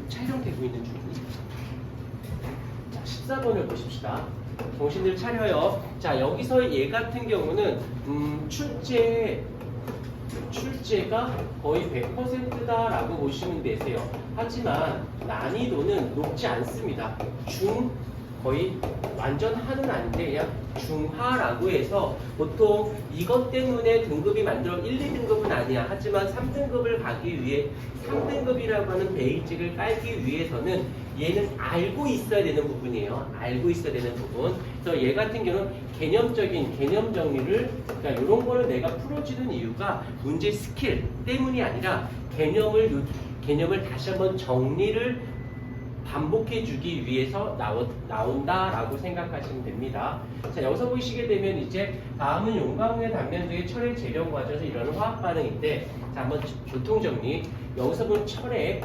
촬영되고 있는 중입니다. 자, 14번을 보십시다. 정신들 차려요. 자, 여기서 얘 같은 경우는 출제가 거의 100%다라고 보시면 되세요. 하지만 난이도는 높지 않습니다. 거의 완전 하는 아닌데 그냥 중하라고 해서 보통 이것 때문에 등급이 만들어 1, 2등급은 아니야. 하지만 3등급을 가기 위해 3등급이라고 하는 베이직을 깔기 위해서는 얘는 알고 있어야 되는 부분이에요. 알고 있어야 되는 부분. 그래서 얘 같은 경우는 개념적인 개념 정리를 그러니까 이런 거를 내가 풀어주는 이유가 문제 스킬 때문이 아니라 개념을 다시 한번 정리를 반복해주기 위해서 나온다라고 생각하시면 됩니다. 자, 여기서 보시게 되면 이제 다음은 용광로의 단면적의 철의 재련 과정에서 일어나는 화학 반응인데, 자, 한번 교통정리. 여기서 보면 철의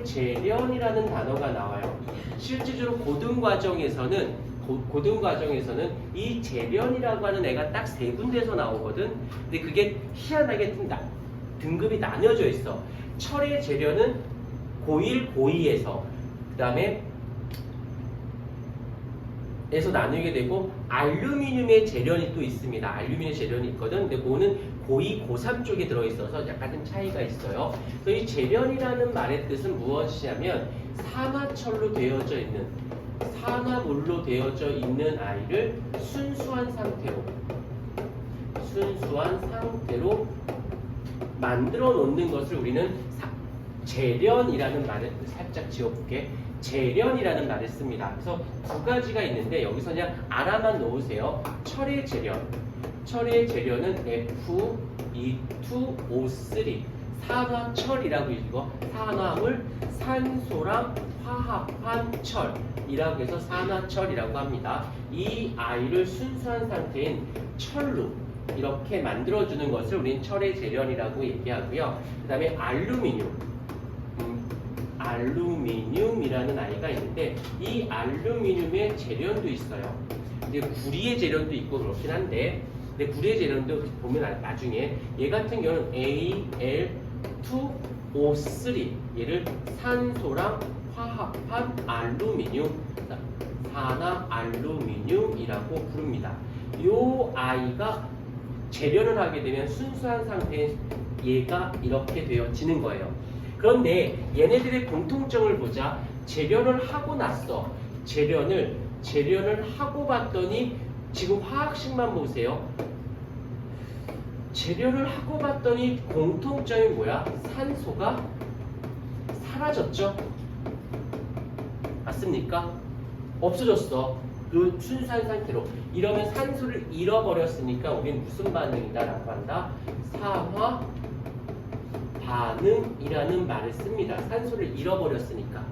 재련이라는 단어가 나와요. 실질적으로 고등 과정에서는 이 재련이라고 하는 애가 딱 세 군데에서 나오거든. 근데 그게 희한하게 등급이 나뉘어져 있어. 철의 재련은 고1, 고2에서 그 다음에 에서 나누게 되고 알루미늄의 재련이 또 있습니다. 알루미늄 재련이 있거든. 근데 그거는 고2, 고3 쪽에 들어있어서 약간은 차이가 있어요. 그래서 이 재련이라는 말의 뜻은 무엇이냐면 산화철로 되어져 있는 산화물로 되어져 있는 아이를 순수한 상태로 만들어 놓는 것을 우리는 재련이라는 말을 살짝 지워볼게. 재련이라는 말을 씁니다. 그래서 두 가지가 있는데 여기서 그냥 알아만 놓으세요. 철의 재련은 F2O3 산화철이라고 읽어. 산화물, 산소랑 화합한 철이라고 해서 산화철이라고 합니다. 이 아이를 순수한 상태인 철로 이렇게 만들어주는 것을 우리는 철의 재련이라고 얘기하고요. 그 다음에 알루미늄이라는 아이가 있는데 이 알루미늄의 재련도 있어요. 근데 구리의 재련도 있고 그렇긴 한데, 근데 구리의 재련도 보면 나중에 얘 같은 경우는 Al2O3 얘를 산소랑 화합한 알루미늄, 산화 알루미늄이라고 부릅니다. 이 아이가 재련을 하게 되면 순수한 상태의 얘가 이렇게 되어지는 거예요. 그런데 얘네들의 공통점을 보자. 재련을 하고 났어. 재련을 하고 봤더니 지금 화학식만 보세요. 재련을 하고 봤더니 공통점이 뭐야? 산소가 사라졌죠? 맞습니까? 없어졌어. 그 순수한 상태로. 이러면 산소를 잃어버렸으니까 우리는 무슨 반응이다라고 한다? 산화 반응이라는 말을 씁니다. 산소를 잃어버렸으니까.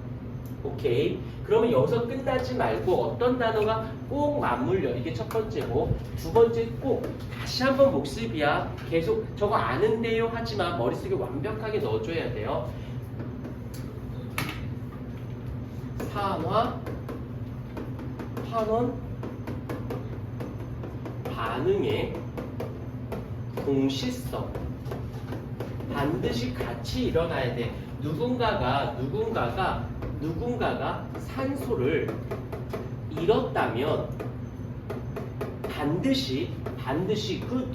오케이. 그러면 여기서 끝나지 말고 어떤 단어가 꼭 맞물려. 이게 첫 번째고, 두 번째 꼭 다시 한번 복습이야. 계속 저거 아는데요 하지만 머릿속에 완벽하게 넣어줘야 돼요. 환원 반응의 동시성 반드시 같이 일어나야 돼. 누군가가 산소를 잃었다면 반드시 그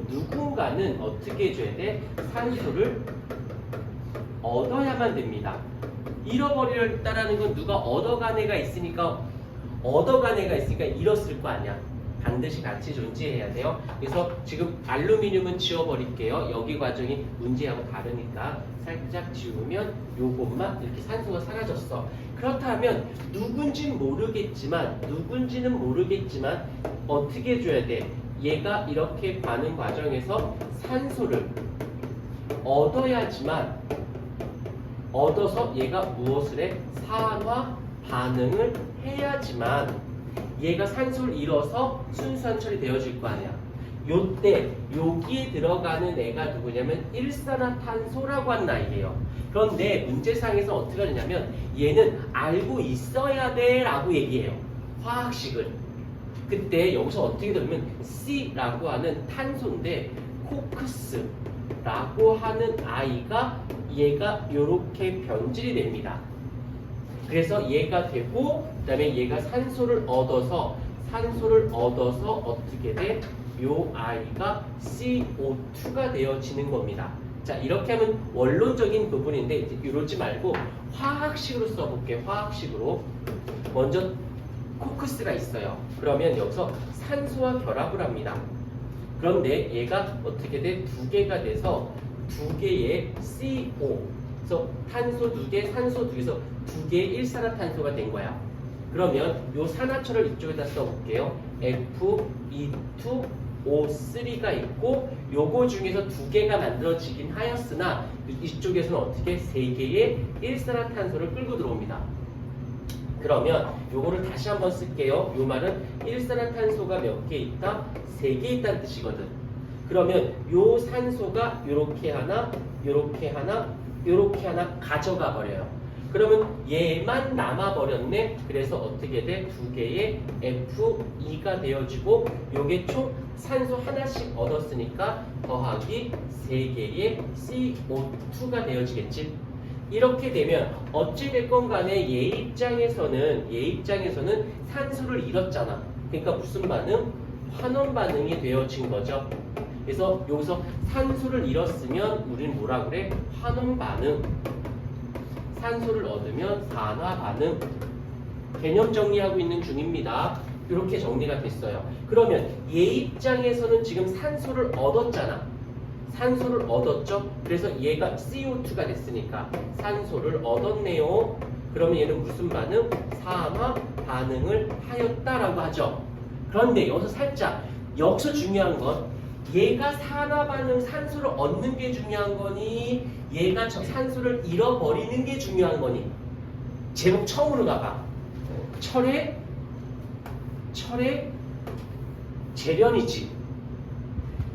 누군가는 어떻게 해줘야 돼? 산소를 얻어야만 됩니다. 잃어버렸다라는 건 누가 얻어간 애가 있으니까 잃었을 거 아니야. 반드시 같이 존재해야 돼요. 그래서 지금 알루미늄은 지워버릴게요. 여기 과정이 문제하고 다르니까 살짝 지우면 요것만 이렇게 산소가 사라졌어. 그렇다면 누군지는 모르겠지만 어떻게 해줘야 돼? 얘가 이렇게 반응 과정에서 산소를 얻어서 얘가 무엇을 해? 산화 반응을 해야지만 얘가 산소를 잃어서 순수한 철이 되어질 거 아니야. 요때 여기에 들어가는 애가 누구냐면 일산화탄소라고 하는 아이예요. 그런데 문제상에서 어떻게 하느냐면 얘는 알고 있어야 돼 라고 얘기해요. 화학식을. 그때 여기서 어떻게 되면 C라고 하는 탄소인데 코크스라고 하는 아이가 얘가 이렇게 변질이 됩니다. 그래서 얘가 되고 그다음에 얘가 산소를 얻어서 어떻게 돼? 요 아이가 CO2가 되어지는 겁니다. 자, 이렇게 하면 원론적인 부분인데 이제 이러지 말고 화학식으로 써볼게요. 화학식으로. 먼저 코크스가 있어요. 그러면 여기서 산소와 결합을 합니다. 그런데 얘가 어떻게 돼? 두 개가 돼서 두 개의 CO, 그래서 탄소 두 개, 산소 두 개에서 두 개의 일산화탄소가 된 거야. 그러면 요 산화철을 이쪽에다 써볼게요. Fe2O3가 있고 요거 중에서 두 개가 만들어지긴 하였으나 이쪽에서는 어떻게 세 개의 일산화탄소를 끌고 들어옵니다. 그러면 요거를 다시 한번 쓸게요. 요 말은 일산화탄소가 몇 개 있다? 세 개 있다는 뜻이거든. 그러면 요 산소가 요렇게 하나, 요렇게 하나, 요렇게 하나 가져가 버려요. 그러면 얘만 남아버렸네. 그래서 어떻게 돼? 두 개의 Fe2가 되어지고 요게 총 산소 하나씩 얻었으니까 더하기 세 개의 CO2가 되어지겠지. 이렇게 되면 어찌 됐건 간에 얘 입장에서는 산소를 잃었잖아. 그러니까 무슨 반응? 환원 반응이 되어진 거죠. 그래서 여기서 산소를 잃었으면 우리는 뭐라 그래? 환원 반응. 산소를 얻으면 산화 반응. 개념 정리하고 있는 중입니다. 이렇게 정리가 됐어요. 그러면 얘 입장에서는 지금 산소를 얻었잖아. 산소를 얻었죠? 그래서 얘가 CO2가 됐으니까 산소를 얻었네요. 그러면 얘는 무슨 반응? 산화 반응을 하였다라고 하죠. 그런데 여기서 살짝 여기서 중요한 건 얘가 산화 반응 산소를 얻는 게 중요한 거니 얘가 산소를 잃어버리는 게 중요한 거니 제목 처음으로 가봐. 철의 재련이지.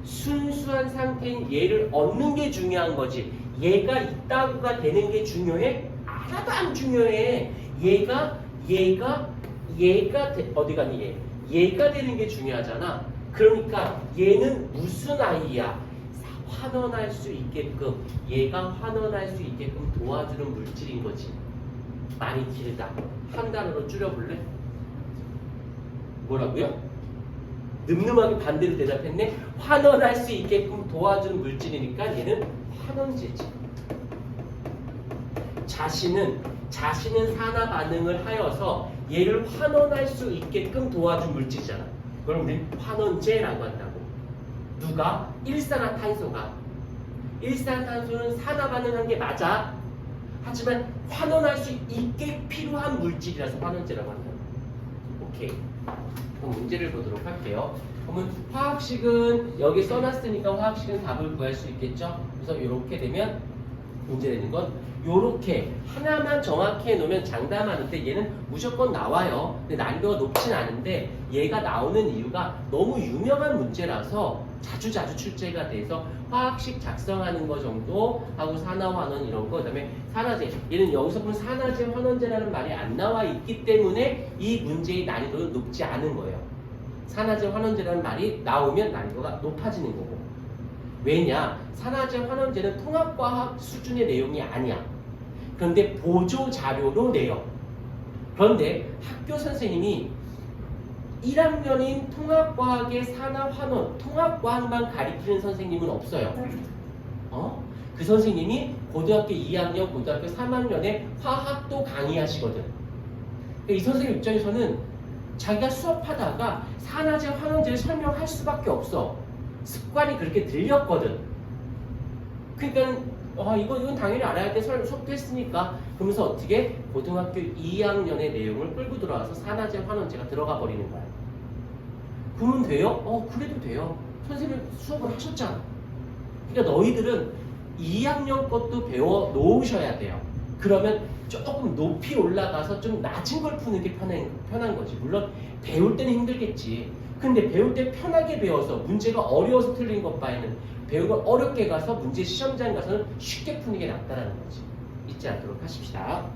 순수한 상태인 얘를 얻는 게 중요한 거지. 얘가 있다고가 되는 게 중요해? 하나도 안 중요해. 어디 가니 얘? 얘가 되는 게 중요하잖아. 그러니까 얘는 무슨 아이야? 환원할 수 있게끔, 얘가 환원할 수 있게끔 도와주는 물질인 거지. 많이 길다. 한 단어로 줄여볼래? 뭐라고요? 늠름하게 반대로 대답했네. 환원할 수 있게끔 도와주는 물질이니까 얘는 환원제지. 자신은 산화 반응을 하여서 얘를 환원할 수 있게끔 도와준 물질이잖아. 그럼 우리는 환원제라고 한다고. 누가? 일산화탄소가. 일산화탄소는 산화 반응한 게 맞아. 하지만 환원할 수 있게 필요한 물질이라서 환원제라고 한다고. 오케이. 그럼 문제를 보도록 할게요. 그러면 화학식은 여기 써놨으니까 화학식은 답을 구할 수 있겠죠? 그래서 이렇게 되면 문제 되는 건 이렇게 하나만 정확히 해놓으면 장담하는데 얘는 무조건 나와요. 근데 난이도가 높진 않은데 얘가 나오는 이유가 너무 유명한 문제라서 자주 출제가 돼서 화학식 작성하는 거 정도 하고 산화환원 이런 거, 그다음에 산화제. 얘는 여기서 보면 산화제 환원제라는 말이 안 나와 있기 때문에 이 문제의 난이도는 높지 않은 거예요. 산화제 환원제라는 말이 나오면 난이도가 높아지는 거고. 왜냐? 산화제 환원제는 통합과학 수준의 내용이 아니야. 그런데 보조 자료로 내요. 그런데 학교 선생님이 1학년인 통합과학의 산화환원, 통합과학만 가리키는 선생님은 없어요. 그 선생님이 고등학교 2학년, 고등학교 3학년에 화학도 강의하시거든. 이 선생님 입장에서는 자기가 수업하다가 산화제 환원제를 설명할 수밖에 없어. 습관이 그렇게 들렸거든. 그러니까 이건 당연히 알아야 돼. 수업도 했으니까. 그러면서 어떻게 고등학교 2학년의 내용을 끌고 들어와서 산화제 환원제가 들어가 버리는 거야. 그러면 돼요? 그래도 돼요. 선생님 수업을 하셨잖아. 그러니까 너희들은 2학년 것도 배워 놓으셔야 돼요. 그러면 조금 높이 올라가서 좀 낮은 걸 푸는 게 편한 거지. 물론 배울 때는 힘들겠지. 근데 배울 때 편하게 배워서 문제가 어려워서 틀린 것 바에는 배우고 어렵게 가서 문제 시험장 가서는 쉽게 푸는 게 낫다라는 거지. 잊지 않도록 하십시다.